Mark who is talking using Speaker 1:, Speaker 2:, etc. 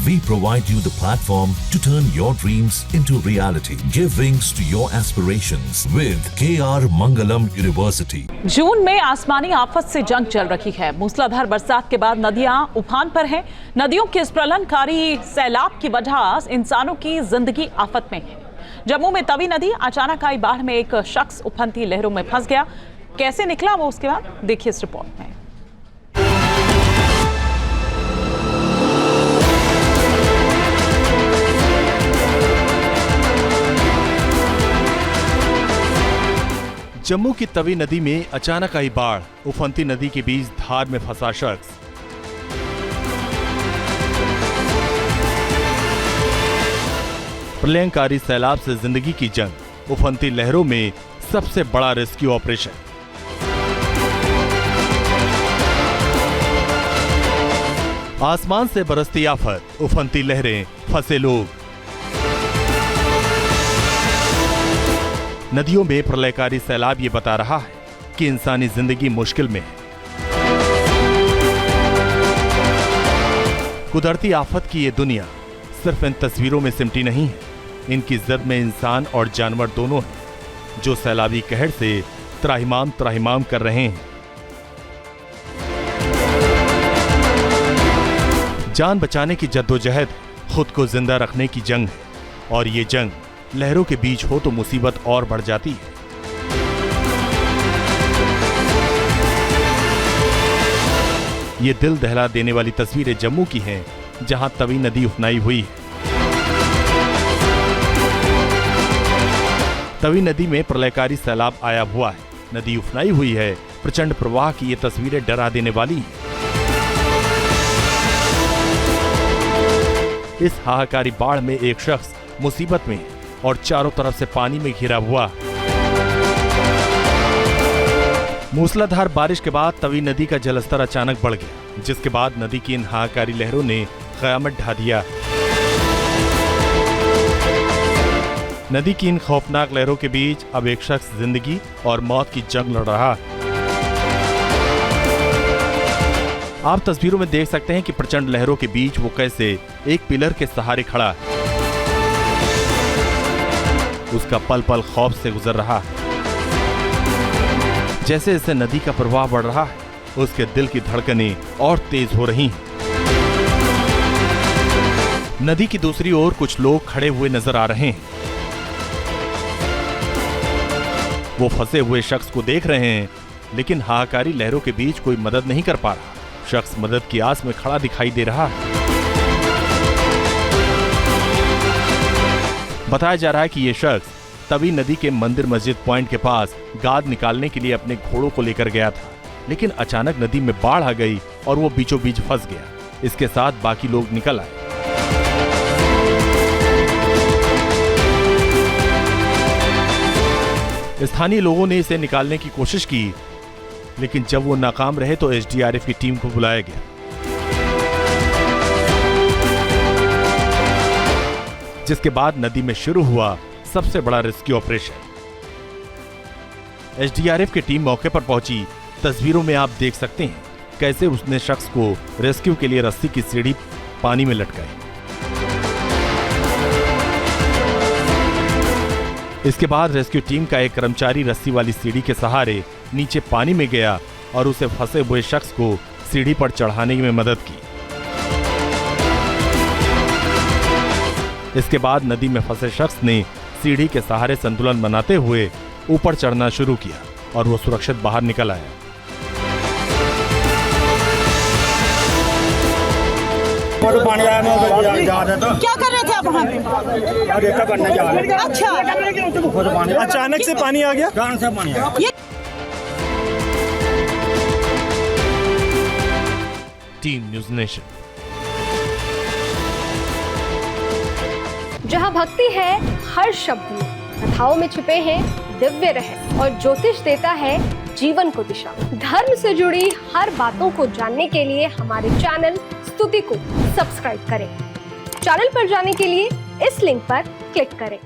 Speaker 1: We provide you the platform to turn your dreams into reality. Give wings to your aspirations with KR Mangalam University.
Speaker 2: जून में आसमानी आफत से जंग चल रही है। मूसलाधार बरसात के बाद नदियां उफान पर हैं। नदियों के इस प्रलयंकारी सैलाब की वजह इंसानों की जिंदगी आफत में है। जम्मू में तवी नदी अचानक आई बाढ़ में एक शख्स उफनती लहरों में फंस गया। कैसे निकला वो उसके बाद देखिए इस रिपोर्ट में।
Speaker 3: जम्मू की तवी नदी में अचानक आई बाढ़, उफनती नदी के बीच धार में फंसा शख्स। प्रलयंकारी सैलाब से जिंदगी की जंग, उफनती लहरों में सबसे बड़ा रेस्क्यू ऑपरेशन। आसमान से बरसती आफत, उफनती लहरें, फंसे लोग। नदियों में प्रलयकारी सैलाब ये बता रहा है कि इंसानी जिंदगी मुश्किल में है। कुदरती आफत की ये दुनिया सिर्फ इन तस्वीरों में सिमटी नहीं है। इनकी जद में इंसान और जानवर दोनों हैं, जो सैलाबी कहर से त्राहिमाम त्राहिमाम कर रहे हैं। जान बचाने की जद्दोजहद, खुद को जिंदा रखने की जंग है। और ये जंग लहरों के बीच हो तो मुसीबत और बढ़ जाती है। ये दिल दहला देने वाली तस्वीरें जम्मू की हैं, जहां तवी नदी उफनाई हुई है। तवी नदी में प्रलयकारी सैलाब आया हुआ है, नदी उफनाई हुई है। प्रचंड प्रवाह की ये तस्वीरें डरा देने वाली हैं। इस हाहाकारी बाढ़ में एक शख्स मुसीबत में और चारों तरफ से पानी में घिरा हुआ। मूसलाधार बारिश के बाद तवी नदी का जलस्तर अचानक बढ़ गया, जिसके बाद नदी की इन हाहाकारी लहरों ने कयामत ढा दिया। नदी की इन खौफनाक लहरों के बीच अब एक शख्स जिंदगी और मौत की जंग लड़ रहा है। आप तस्वीरों में देख सकते हैं कि प्रचंड लहरों के बीच वो कैसे एक पिलर के सहारे खड़ा है। उसका पल पल खौफ से गुजर रहा है। जैसे जैसे नदी का प्रवाह बढ़ रहा है, उसके दिल की धड़कनें और तेज हो रही हैं। नदी की दूसरी ओर कुछ लोग खड़े हुए नजर आ रहे हैं। वो फंसे हुए शख्स को देख रहे हैं, लेकिन हाहाकारी लहरों के बीच कोई मदद नहीं कर पा रहा। शख्स मदद की आस में खड़ा दिखाई दे रहा है। बताया जा रहा है कि ये शख्स तवी नदी के मंदिर मस्जिद पॉइंट के पास गाद निकालने के लिए अपने घोड़ों को लेकर गया था, लेकिन अचानक नदी में बाढ़ आ गई और वो बीचों बीच फंस गया। इसके साथ बाकी लोग निकल आए। स्थानीय लोगों ने इसे निकालने की कोशिश की, लेकिन जब वो नाकाम रहे तो एसडीआरएफ की टीम को बुलाया गया। जिसके बाद नदी में शुरू हुआ सबसे बड़ा रेस्क्यू ऑपरेशन। एसडीआरएफ की टीम मौके पर पहुंची। तस्वीरों में आप देख सकते हैं कैसे उसने शख्स को रेस्क्यू के लिए रस्सी की सीढ़ी पानी में लटकाई। इसके बाद रेस्क्यू टीम का एक कर्मचारी रस्सी वाली सीढ़ी के सहारे नीचे पानी में गया और उसे फंसे हुए शख्स को सीढ़ी पर चढ़ाने में मदद की। इसके बाद नदी में फंसे शख्स ने सीढ़ी के सहारे संतुलन बनाते हुए ऊपर चढ़ना शुरू किया और वो सुरक्षित बाहर निकल आया।
Speaker 4: क्या कर रहे थे आप वहाँ पे? अच्छा,
Speaker 5: अचानक से पानी आ गया।
Speaker 4: कहाँ से पानी आ गया?
Speaker 3: Team news nation.
Speaker 6: जहाँ भक्ति है हर शब्द में, कथाओं में छुपे हैं दिव्य रहस्य और ज्योतिष देता है जीवन को दिशा। धर्म से जुड़ी हर बातों को जानने के लिए हमारे चैनल स्तुति को सब्सक्राइब करें। चैनल पर जाने के लिए इस लिंक पर क्लिक करें।